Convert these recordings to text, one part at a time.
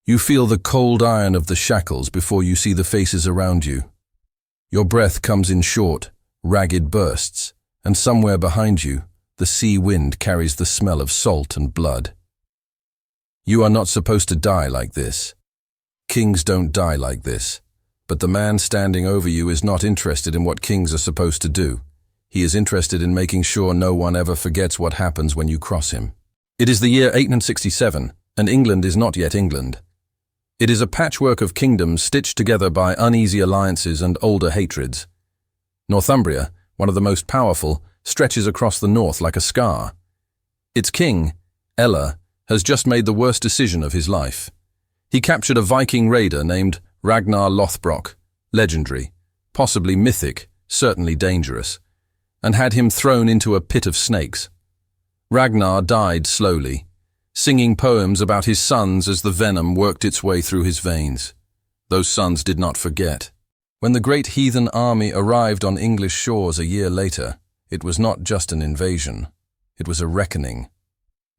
You feel the cold iron of the shackles before you see the faces around you. Your breath comes in short, ragged bursts, and somewhere behind you, the sea wind carries the smell of salt and blood. You are not supposed to die like this. Kings don't die like this. But the man standing over you is not interested in what kings are supposed to do. He is interested in making sure no one ever forgets what happens when you cross him. It is the year 867, and England is not yet England. It is a patchwork of kingdoms stitched together by uneasy alliances and older hatreds. Northumbria, one of the most powerful, stretches across the north like a scar. Its king, Ella, has just made the worst decision of his life. He captured a Viking raider named Ragnar Lothbrok, legendary, possibly mythic, certainly dangerous, and had him thrown into a pit of snakes. Ragnar died slowly, singing poems about his sons as the venom worked its way through his veins. Those sons did not forget. When the great heathen army arrived on English shores a year later, it was not just an invasion, it was a reckoning.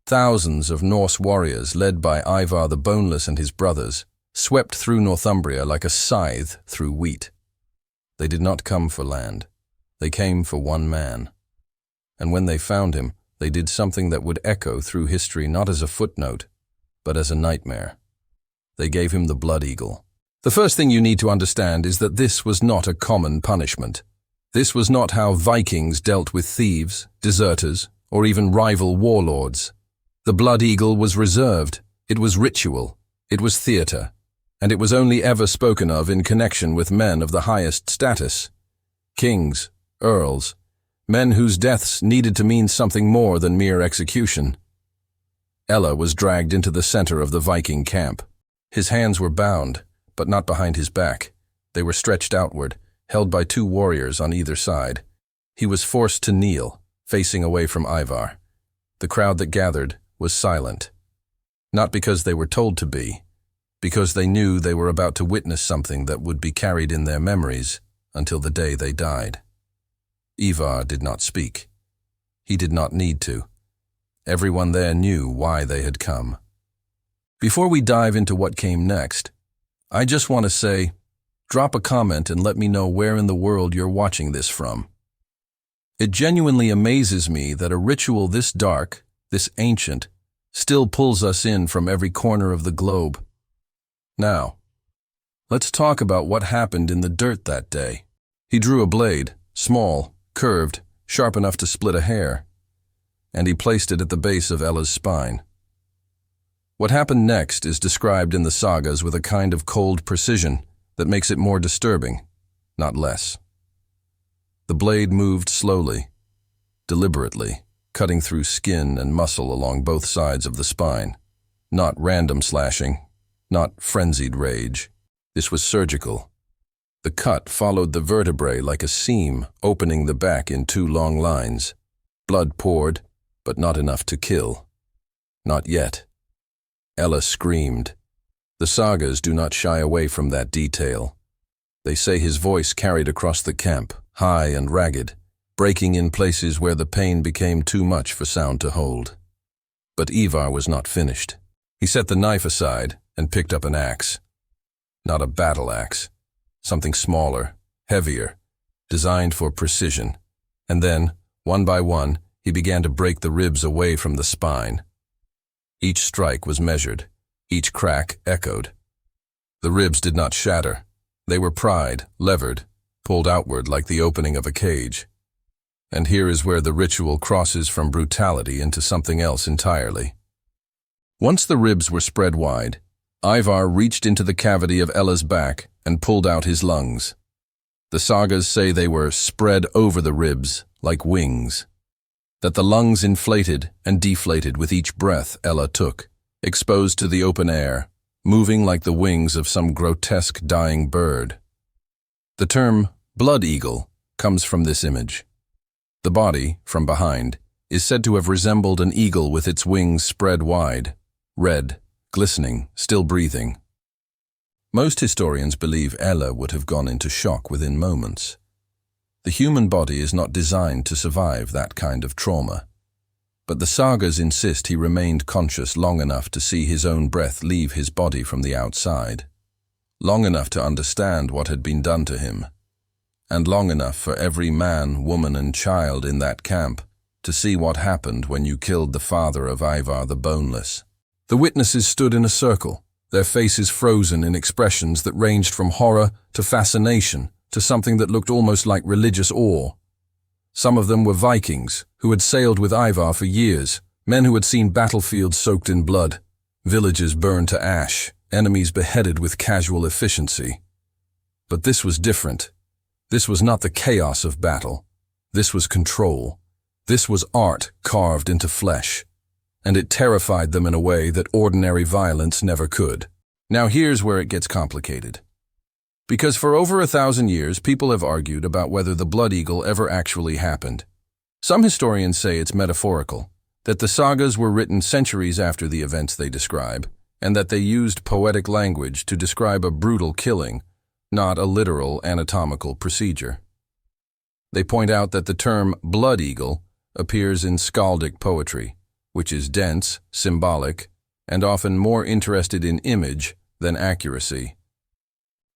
Thousands of Norse warriors, led by Ivar the Boneless and his brothers, swept through Northumbria like a scythe through wheat. They did not come for land. They came for one man. And when they found him, they did something that would echo through history not as a footnote, but as a nightmare. They gave him the Blood Eagle. The first thing you need to understand is that this was not a common punishment. This was not how Vikings dealt with thieves, deserters, or even rival warlords. The Blood Eagle was reserved, it was ritual, it was theatre, and it was only ever spoken of in connection with men of the highest status. Kings, earls, men whose deaths needed to mean something more than mere execution. Ella was dragged into the center of the Viking camp. His hands were bound, but not behind his back. They were stretched outward, held by two warriors on either side. He was forced to kneel, facing away from Ivar. The crowd that gathered was silent. Not because they were told to be, because they knew they were about to witness something that would be carried in their memories until the day they died. Ivar did not speak. He did not need to. Everyone there knew why they had come. Before we dive into what came next, I just want to say, drop a comment and let me know where in the world you're watching this from. It genuinely amazes me that a ritual this dark, this ancient, still pulls us in from every corner of the globe. Now, let's talk about what happened in the dirt that day. He drew a blade, small, curved, sharp enough to split a hair, and he placed it at the base of Ella's spine. What happened next is described in the sagas with a kind of cold precision that makes it more disturbing, not less. The blade moved slowly, deliberately, cutting through skin and muscle along both sides of the spine. Not random slashing, not frenzied rage. This was surgical. The cut followed the vertebrae like a seam, opening the back in two long lines. Blood poured, but not enough to kill. Not yet. Ella screamed. The sagas do not shy away from that detail. They say his voice carried across the camp, high and ragged, breaking in places where the pain became too much for sound to hold. But Ivar was not finished. He set the knife aside and picked up an axe. Not a battle axe. Something smaller, heavier, designed for precision. And then, one by one, he began to break the ribs away from the spine. Each strike was measured. Each crack echoed. The ribs did not shatter. They were pried, levered, pulled outward like the opening of a cage. And here is where the ritual crosses from brutality into something else entirely. Once the ribs were spread wide, Ivar reached into the cavity of Ella's back and pulled out his lungs. The sagas say they were spread over the ribs like wings, that the lungs inflated and deflated with each breath Ella took, exposed to the open air, moving like the wings of some grotesque dying bird. The term Blood Eagle comes from this image. The body, from behind, is said to have resembled an eagle with its wings spread wide, red, glistening, still breathing. Most historians believe Ella would have gone into shock within moments. The human body is not designed to survive that kind of trauma. but the sagas insist he remained conscious long enough to see his own breath leave his body from the outside, long enough to understand what had been done to him, and long enough for every man, woman, and child in that camp to see what happened when you killed the father of Ivar the Boneless. The witnesses stood in a circle, their faces frozen in expressions that ranged from horror to fascination to something that looked almost like religious awe. Some of them were Vikings, who had sailed with Ivar for years, men who had seen battlefields soaked in blood, villages burned to ash, enemies beheaded with casual efficiency. But this was different. This was not the chaos of battle. This was control. This was art carved into flesh, and it terrified them in a way that ordinary violence never could. Now here's where it gets complicated. Because for over 1,000 years, people have argued about whether the Blood Eagle ever actually happened. Some historians say it's metaphorical, that the sagas were written centuries after the events they describe, and that they used poetic language to describe a brutal killing, not a literal anatomical procedure. They point out that the term Blood Eagle appears in skaldic poetry, which is dense, symbolic, and often more interested in image than accuracy.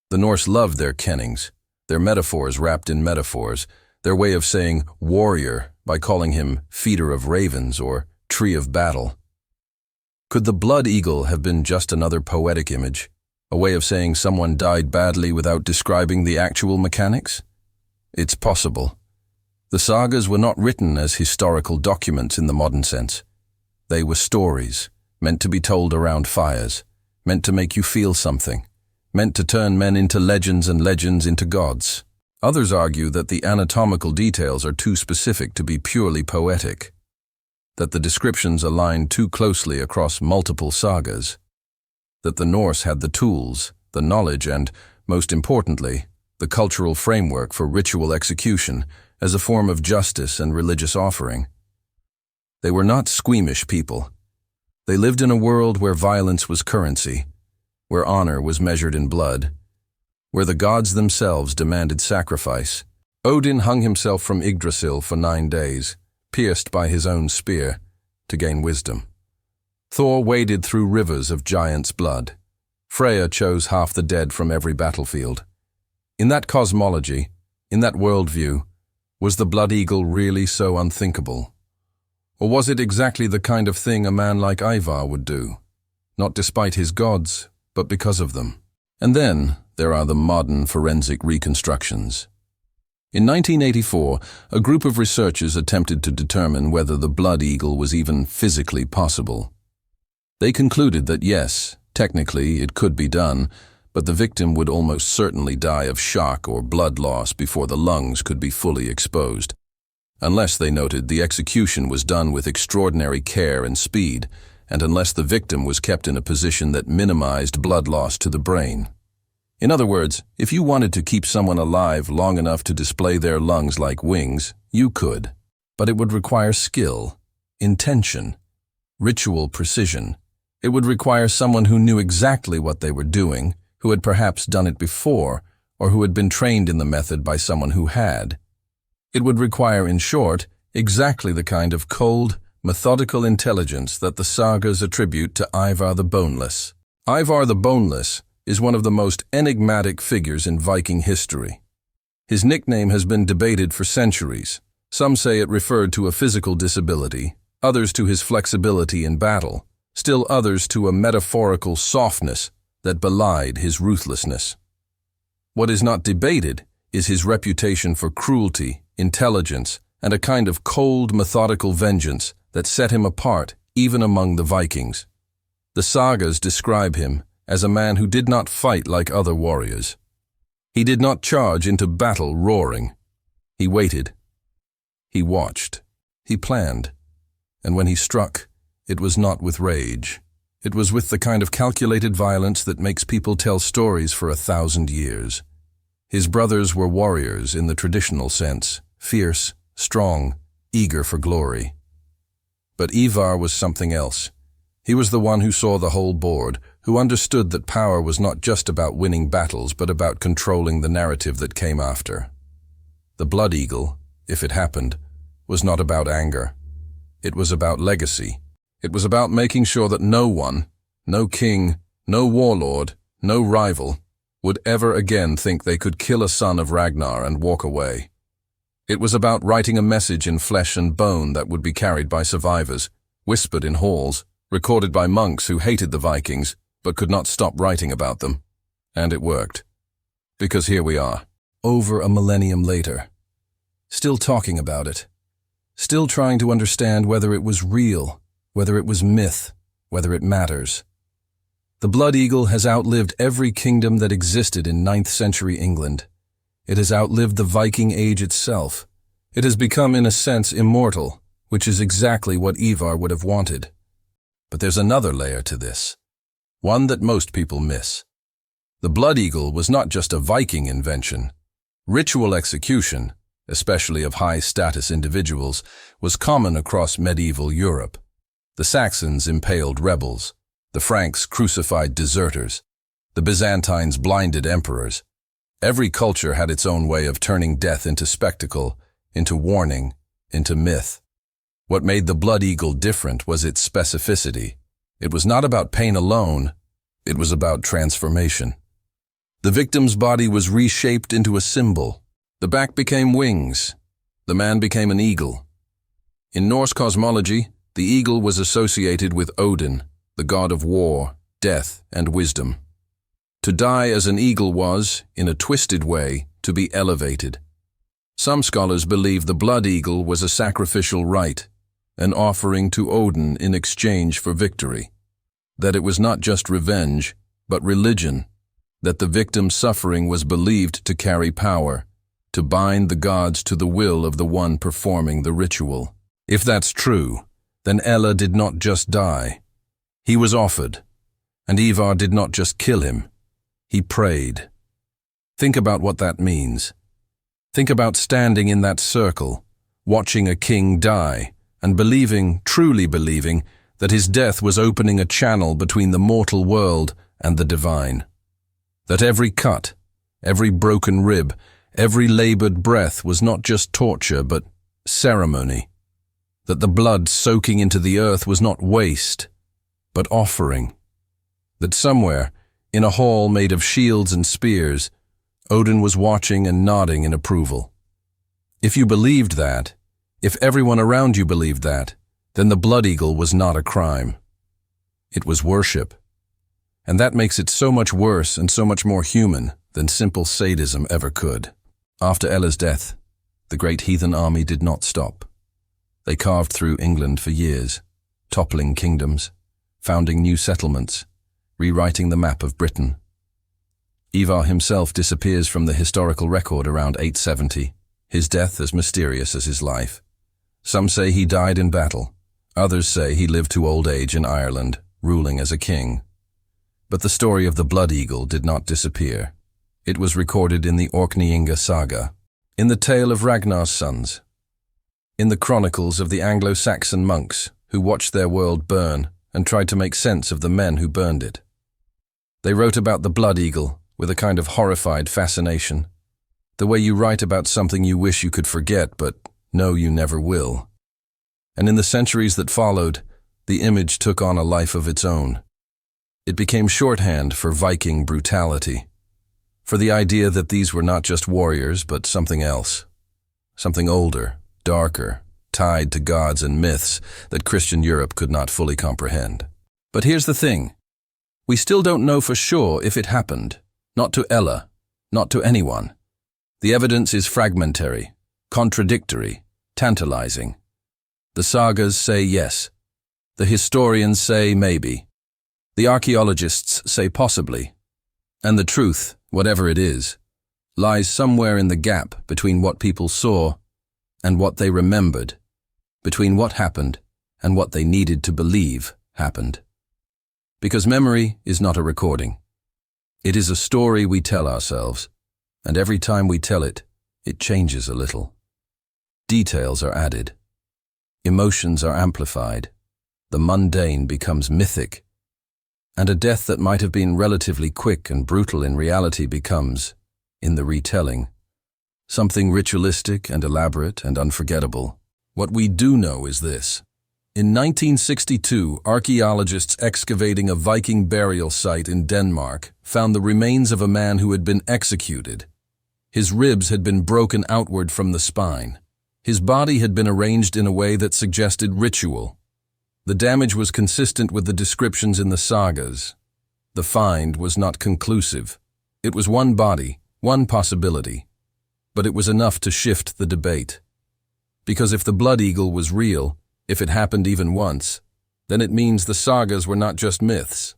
The Norse loved their kennings, their metaphors wrapped in metaphors, their way of saying warrior by calling him feeder of ravens or tree of battle. Could the Blood Eagle have been just another poetic image, a way of saying someone died badly without describing the actual mechanics? It's possible. The sagas were not written as historical documents in the modern sense. They were stories, meant to be told around fires, meant to make you feel something, meant to turn men into legends and legends into gods. Others argue that the anatomical details are too specific to be purely poetic, that the descriptions align too closely across multiple sagas, that the Norse had the tools, the knowledge, and, most importantly, the cultural framework for ritual execution as a form of justice and religious offering. They were not squeamish people. They lived in a world where violence was currency, where honor was measured in blood, where the gods themselves demanded sacrifice. Odin hung himself from Yggdrasil for 9 days, pierced by his own spear, to gain wisdom. Thor waded through rivers of giants' blood. Freya chose half the dead from every battlefield. In that cosmology, in that worldview, was the Blood Eagle really so unthinkable? Or was it exactly the kind of thing a man like Ivar would do, not despite his gods, but because of them? And then there are the modern forensic reconstructions. In 1984, a group of researchers attempted to determine whether the Blood Eagle was even physically possible. They concluded that yes, technically it could be done, but the victim would almost certainly die of shock or blood loss before the lungs could be fully exposed. Unless, they noted, the execution was done with extraordinary care and speed, and unless the victim was kept in a position that minimized blood loss to the brain. In other words, if you wanted to keep someone alive long enough to display their lungs like wings, you could. But it would require skill, intention, ritual precision. It would require someone who knew exactly what they were doing, who had perhaps done it before, or who had been trained in the method by someone who had. It would require, in short, exactly the kind of cold, methodical intelligence that the sagas attribute to Ivar the Boneless. Ivar the Boneless is one of the most enigmatic figures in Viking history. His nickname has been debated for centuries. Some say it referred to a physical disability, others to his flexibility in battle, still others to a metaphorical softness that belied his ruthlessness. What is not debated is his reputation for cruelty, intelligence, and a kind of cold, methodical vengeance that set him apart even among the Vikings. The sagas describe him as a man who did not fight like other warriors. He did not charge into battle roaring. He waited. He watched. He planned. And when he struck, it was not with rage. It was with the kind of calculated violence that makes people tell stories for 1,000 years. His brothers were warriors in the traditional sense, fierce, strong, eager for glory. But Ivar was something else. He was the one who saw the whole board, who understood that power was not just about winning battles, but about controlling the narrative that came after. The Blood Eagle, if it happened, was not about anger. It was about legacy. It was about making sure that no one, no king, no warlord, no rival, would ever again think they could kill a son of Ragnar and walk away. It was about writing a message in flesh and bone that would be carried by survivors, whispered in halls, recorded by monks who hated the Vikings but could not stop writing about them. And it worked. Because here we are, over a millennium later, still talking about it, still trying to understand whether it was real, whether it was myth, whether it matters. The Blood Eagle has outlived every kingdom that existed in 9th century England. It has outlived the Viking Age itself. It has become, in a sense, immortal, which is exactly what Ivar would have wanted. But there's another layer to this, one that most people miss. The Blood Eagle was not just a Viking invention. Ritual execution, especially of high-status individuals, was common across medieval Europe. The Saxons impaled rebels. The Franks crucified deserters. The Byzantines blinded emperors. Every culture had its own way of turning death into spectacle, into warning, into myth. What made the Blood Eagle different was its specificity. It was not about pain alone, it was about transformation. The victim's body was reshaped into a symbol. The back became wings. The man became an eagle. In Norse cosmology, the eagle was associated with Odin, the god of war, death, and wisdom. To die as an eagle was, in a twisted way, to be elevated. Some scholars believe the Blood Eagle was a sacrificial rite, an offering to Odin in exchange for victory. That it was not just revenge, but religion. That the victim's suffering was believed to carry power, to bind the gods to the will of the one performing the ritual. If that's true, then Ella did not just die. He was offered, and Ivar did not just kill him. He prayed. Think about what that means. Think about standing in that circle, watching a king die, and believing, truly believing, that his death was opening a channel between the mortal world and the divine. That every cut, every broken rib, every labored breath was not just torture but ceremony. That the blood soaking into the earth was not waste, but offering. That somewhere, in a hall made of shields and spears, Odin was watching and nodding in approval. If you believed that, if everyone around you believed that, then the Blood Eagle was not a crime. It was worship. And that makes it so much worse and so much more human than simple sadism ever could. After Ella's death, the great heathen army did not stop. They carved through England for years, toppling kingdoms, founding new settlements, rewriting the map of Britain. Ivar himself disappears from the historical record around 870, his death as mysterious as his life. Some say he died in battle. Others say he lived to old age in Ireland, ruling as a king. But the story of the Blood Eagle did not disappear. It was recorded in the Orkneyinga saga, in the tale of Ragnar's sons, in the chronicles of the Anglo-Saxon monks who watched their world burn and tried to make sense of the men who burned it. They wrote about the Blood Eagle with a kind of horrified fascination, the way you write about something you wish you could forget but know you never will. And in the centuries that followed, the image took on a life of its own. It became shorthand for Viking brutality, for the idea that these were not just warriors but something else, something older, darker, tied to gods and myths that Christian Europe could not fully comprehend. But here's the thing. We still don't know for sure if it happened. Not to Ella, not to anyone. The evidence is fragmentary, contradictory, tantalizing. The sagas say yes. The historians say maybe. The archaeologists say possibly. And the truth, whatever it is, lies somewhere in the gap between what people saw and what they remembered, between what happened and what they needed to believe happened. Because memory is not a recording. It is a story we tell ourselves, and every time we tell it, it changes a little. Details are added. Emotions are amplified. The mundane becomes mythic. And a death that might have been relatively quick and brutal in reality becomes, in the retelling, something ritualistic and elaborate and unforgettable. What we do know is this. In 1962, archaeologists excavating a Viking burial site in Denmark found the remains of a man who had been executed. His ribs had been broken outward from the spine. His body had been arranged in a way that suggested ritual. The damage was consistent with the descriptions in the sagas. The find was not conclusive. It was one body, one possibility. But it was enough to shift the debate. Because if the Blood Eagle was real, if it happened even once, then it means the sagas were not just myths.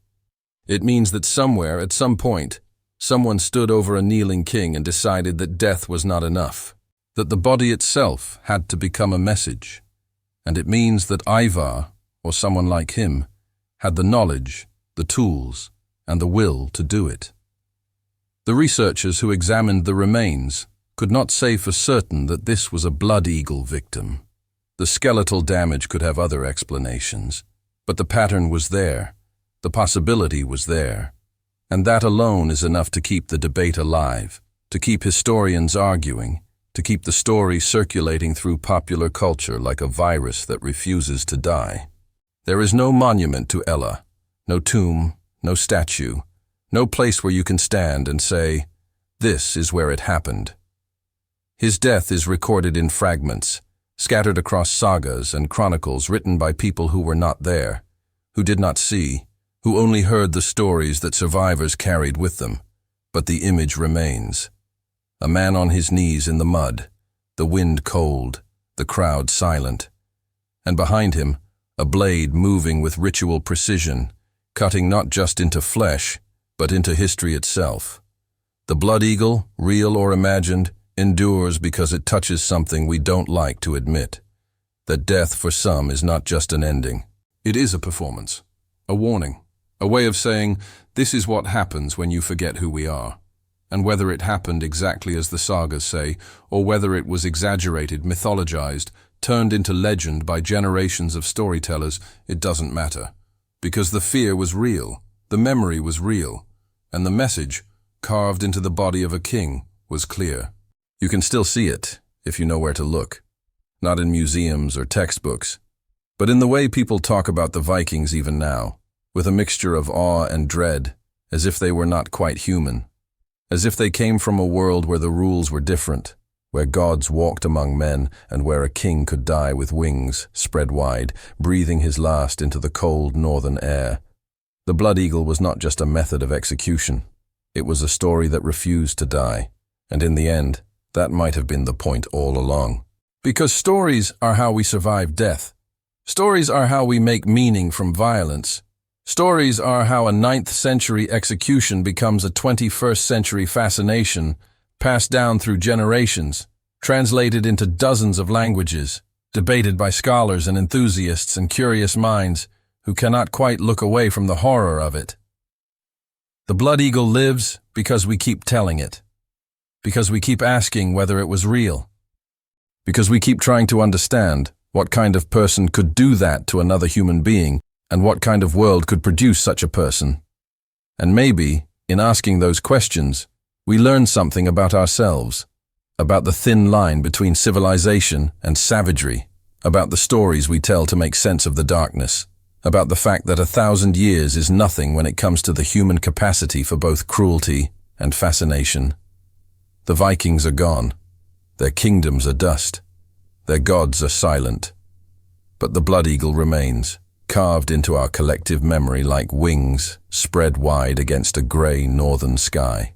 It means that somewhere, at some point, someone stood over a kneeling king and decided that death was not enough, that the body itself had to become a message. And it means that Ivar, or someone like him, had the knowledge, the tools, and the will to do it. The researchers who examined the remains could not say for certain that this was a Blood Eagle victim. The skeletal damage could have other explanations, but the pattern was there, the possibility was there, and that alone is enough to keep the debate alive, to keep historians arguing, to keep the story circulating through popular culture like a virus that refuses to die. There is no monument to Ella, no tomb, no statue, no place where you can stand and say, "This is where it happened." His death is recorded in fragments, scattered across sagas and chronicles written by people who were not there, who did not see, who only heard the stories that survivors carried with them. But the image remains. A man on his knees in the mud, the wind cold, the crowd silent, and behind him, a blade moving with ritual precision, cutting not just into flesh, but into history itself. The Blood Eagle, real or imagined, endures because it touches something we don't like to admit, that death for some is not just an ending. It is a performance, a warning, a way of saying, this is what happens when you forget who we are. And whether it happened exactly as the sagas say, or whether it was exaggerated, mythologized, turned into legend by generations of storytellers, it doesn't matter. Because the fear was real, the memory was real, and the message, carved into the body of a king, was clear. You can still see it, if you know where to look. Not in museums or textbooks, but in the way people talk about the Vikings even now, with a mixture of awe and dread, as if they were not quite human. As if they came from a world where the rules were different, where gods walked among men and where a king could die with wings spread wide, breathing his last into the cold northern air. The Blood Eagle was not just a method of execution. It was a story that refused to die, and in the end, that might have been the point all along. Because stories are how we survive death. Stories are how we make meaning from violence. Stories are how a 9th century execution becomes a 21st century fascination, passed down through generations, translated into dozens of languages, debated by scholars and enthusiasts and curious minds who cannot quite look away from the horror of it. The Blood Eagle lives because we keep telling it. Because we keep asking whether it was real. Because we keep trying to understand what kind of person could do that to another human being, and what kind of world could produce such a person. And maybe, in asking those questions, we learn something about ourselves, about the thin line between civilization and savagery, about the stories we tell to make sense of the darkness, about the fact that 1,000 years is nothing when it comes to the human capacity for both cruelty and fascination. The Vikings are gone. Their kingdoms are dust. Their gods are silent. But the Blood Eagle remains, carved into our collective memory like wings spread wide against a grey northern sky.